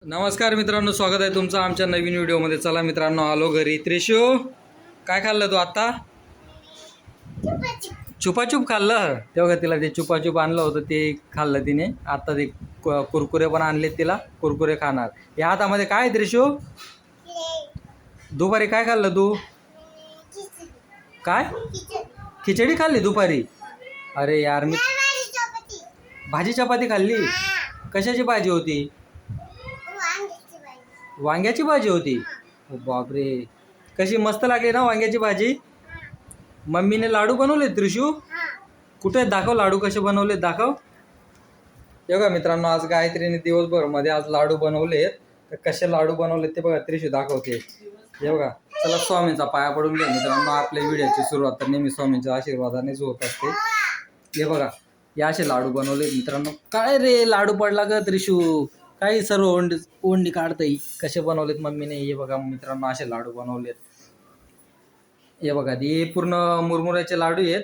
नमस्कार मित्रांनो, स्वागत आहे तुमचं आमच्या नवीन व्हिडिओमध्ये. चला मित्रांनो, आलो घरी. त्रिशू, काय खाल्लं तू आता? चुपाचूप खाल्लं. तेव्हा तिला ते चुपाचूप आणलं होतं ते खाल्लं तिने. आता ते कुरकुरे पण आणले, तिला कुरकुरे खाणार. या हातामध्ये काय आहे त्रिशू? दुपारी काय खाल्लं तू? काय खिचडी खाल्ली दुपारी? अरे यार, मी भाजी चपाती खाल्ली. कशाची भाजी होती? वांग्याची भाजी होती. बापरे, कशी मस्त लागली ना वांग्याची भाजी. मम्मीने लाडू बनवले. त्रिशू कुठे दाखव, लाडू कसे बनवले दाखव. हे बघा मित्रांनो, आज गायत्रीने दिवसभर मध्ये आज लाडू बनवलेत. तर कसे लाडू बनवलेत ते बघा, त्रिशू दाखवते. हे बघा, चला स्वामींचा पाया पडून घ्या मित्रांनो. आपल्या व्हिडिओची सुरुवात तर नेहमी स्वामींच्या आशीर्वादानेच होत असते. हे बघा, हे असे लाडू बनवले मित्रांनो. काय रे लाडू पडला ग त्रिशू? काही सर्व ओंडी काढतंय. कसे बनवलेत मम्मीने हे बघा मित्रांनो, असे लाडू बनवलेत. हे बघा, हे पूर्ण मुरमुऱ्याचे लाडू आहेत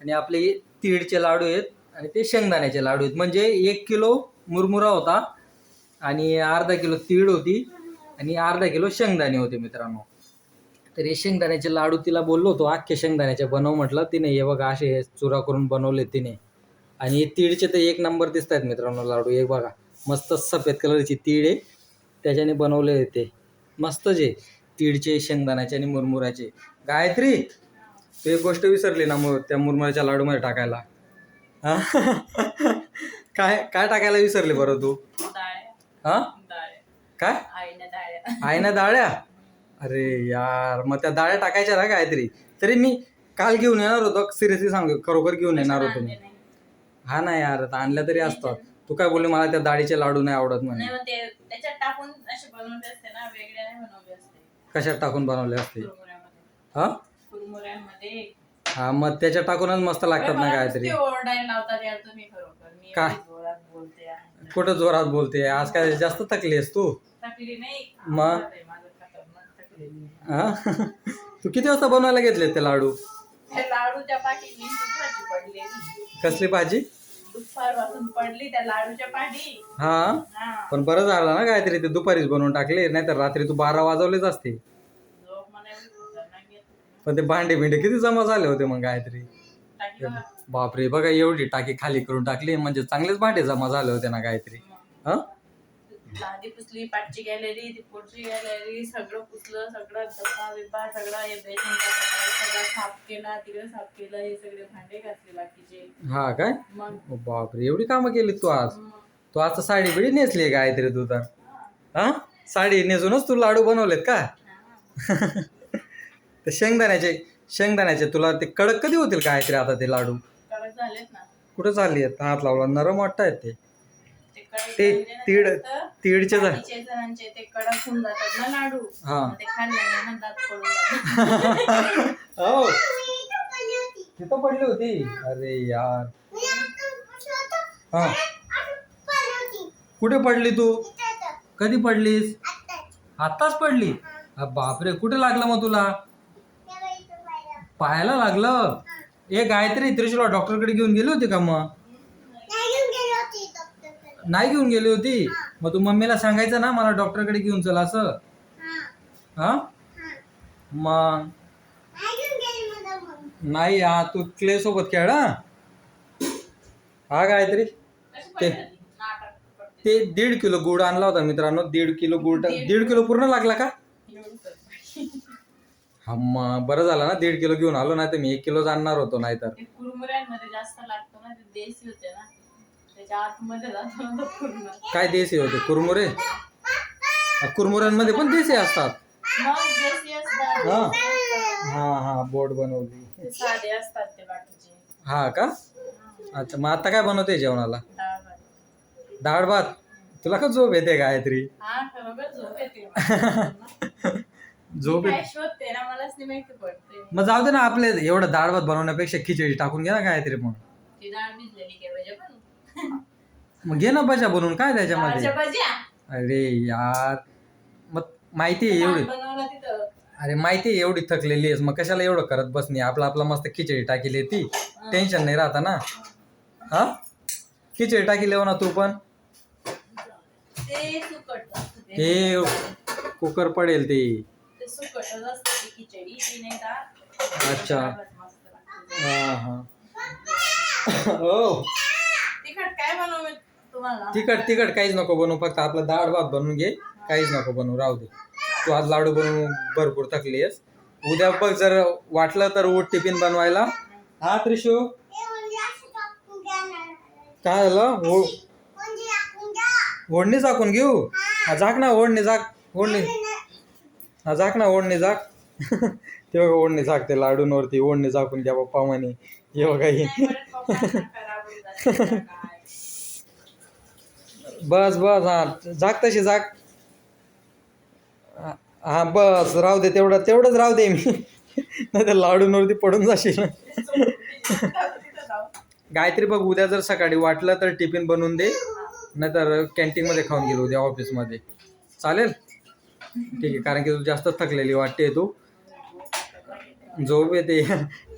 आणि आपले तीळचे लाडू आहेत आणि ते शेंगदाण्याचे लाडू आहेत. म्हणजे 1 किलो मुरमुरा होता आणि अर्धा किलो तीळ होती आणि अर्धा किलो शेंगदाणे होते मित्रांनो. तर हे शेंगदाण्याचे लाडू तिला बोललो होतो अख्खे शेंगदाण्याचे बनव म्हटलं. तिने हे बघा असे चुरा करून बनवले तिने. आणि तीळचे तर 1 नंबर दिसत आहेत मित्रांनो लाडू. हे बघा, मस्त सफेद कलरची तीळ आहे, त्याच्याने बनवले ते मस्तच आहे. तीळचे, शेंगदाण्याचे आणि मुरमुऱ्याचे. गायत्री, तू एक गोष्ट विसरली ना त्या मुरमुऱ्याच्या लाडूमध्ये टाकायला. काय काय टाकायला विसरली बरं तू? हा, काय? आहे ना डाळ्या. अरे यार, मग त्या डाळ्या टाकायच्या ना गायत्री. तरी मी काल घेऊन येणार होतो, सिरियसली सांगू, खरोखर घेऊन येणार होतो मी. हा ना यार, आता आणल्या तरी असतात. तू काय बोलली, मला त्या डाळीचे लाडू नाही आवडत म्हणे. कशात टाकून बनवले असते? हा हा, मग त्याच्यात टाकूनच मस्त लागतात ना काहीतरी. काय कुठं जोरात बोलते? आज काय जास्त थकली आहेस तू? मग हा, तू किती वाजता बनवायला घेतले ते लाडू? कसली भाजी? पडली त्या लाडूच्या पाठी. हा, पण बरं झालं ना काहीतरी ते दुपारीच बनवून टाकले, नाही तर रात्री तू 12 वाजवलेच असते. पण ते भांडे भिंडे किती जमा झाले होते मग गायत्री. बापरे, बघा एवढी टाकी खाली करून टाकली, म्हणजे चांगलेच भांडे जमा झाले होते ना गायत्री. हा, लादी पुसली, पाठची गॅलरी, ती पुढची गॅलरी, सगळं पुसलं, सगळं डब्बा बिब्बा सगळं हे सगळं साफ केला, तिकडे साफ केलं, हे सगळे भांडे घासले बाकीचे. हा काय, बापरे, एवढी कामं केली तू आज? तू आज साडी बिडी नेसली गायत्री तू तर? हा, साडी नेसूनच तू लाडू बनवलेत का? ते शेंगदाण्याचे तुला ते कडक कधी होतील गायत्री आता ते लाडू? कडक झालेत ना. कुठं चालली आहेत? हात लावला, नरम वाटतायत ते. ते तीळचे जणांचे ते कडक होऊन जातात ना लाडू. हा, ते खाल्ल्याने दात पडून जातात. हो, तिथं पडली होती. अरे यार, हा, कुठे पडली तू? कधी पडलीस? आत्ताच पडली? बापरे, कुठे लागलं मग तुला? पाहायला लागलं? ए गायत्री, त्रिशूला डॉक्टरकडे घेऊन गेली होती का? मग नाही घेऊन गेली होती? मग तू मम्मीला सांगायचं ना, मला डॉक्टरकडे घेऊन चल असं. हा, मग नाही, हा तू क्ले सोबत खेळ. हा गायत्री, ते 1.5 किलो गुड आणला होता मित्रांनो. 1.5 किलो गुड, 1.5 किलो पूर्ण लागला का? हा, मग बरं झालं ना 1.5 किलो घेऊन आलो, नाही तर मी 1 किलोच आणणार होतो. नाहीतर कुरमुऱ्यांमध्ये जास्त लागतो ना, ते देशी होते ना, त्याच्या आतमध्ये जातो ना तो पूर्ण. काय देशी होते कुरमुरे? कुरमुऱ्यांमध्ये पण देशी असतात. हा हा हा, बोट बनवली. साधे असतात ते बाकीचे. हा का? अच्छा, मग आता काय बनवते जेवणाला? डाळ भात. तुला का झोप येते गायत्री? हा, खरोखर झोप येते. झोप शोधते ना, मलाच नाही माहिती पडते. मग जाऊ दे ना, आपले एवढं डाळ भात बनवण्यापेक्षा खिचडी टाकून घे ना गायत्री. मग ती डाळ भिजलेली काय मग घे ना भज्या बनवून, काय त्याच्यामध्ये? भज्या. अरे यार, मग माहिती आहे एवढी. बनवला तिथं. अरे माहिती आहे एवढी थकलेली आहेस, मग कशाला एवढं करत बसणी? आपला मस्त खिचडी टाकीली ती, टेन्शन नाही राहता ना. हा, खिचडी टाकीली हो ना तू पण. ते सुकट असतं ते. हे कुकर पडेल ते. ते सुकटच असतं ती खिचडी ती नाही का अच्छा. मस्त लागते. हा हा. हो. तिखट काय बनवू मी तुम्हाला? तिखट तिखट काहीच नको बनवू, फक्त आपला डाळ भात बनवून घे. काहीच नको बनवू, राहू दे. तू आज लाडू बनवून भरपूर थकली आहेस. उद्या बघ जर वाटलं तर उठ टिफिन बनवायला. हा त्रिशू काय झालं? ओढणी झाकून घेऊ. हा झाक ना, ओढणी झाक. ओढणी हा झाक ना, ओढणी झाक. ते बघा ओढणी झाकते लाडूंवरती. ओढणी झाकून घ्या पप्पा म्हणे. हे बघा हे. बस बस हा झाक तशी झाक. हा बस राहू दे, तेवढंच राहू दे. मी नाही तर लाडूंवरती पडून जाशील. गायत्री बघ, उद्या जर सकाळी वाटलं तर टिफिन बनवून दे, नाहीतर कॅन्टीनमध्ये खाऊन गेलो उद्या ऑफिसमध्ये. चालेल? ठीक आहे, कारण की तू जास्त थकलेली वाटते, तू झोप येते.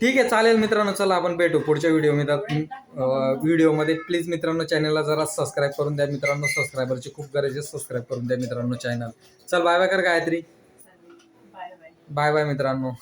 ठीक आहे चालेल मित्रांनो, चला आपण भेटू पुढच्या व्हिडिओमध्ये. प्लीज मित्रांनो चॅनलला जरा सबस्क्राईब करून द्या मित्रांनो. सबस्क्रायबरची खूप गरज आहे, सबस्क्राईब करून द्या मित्रांनो चॅनल. चल बाय बाय कर Gayatri. Bye bye. Bye bye मित्रांनो.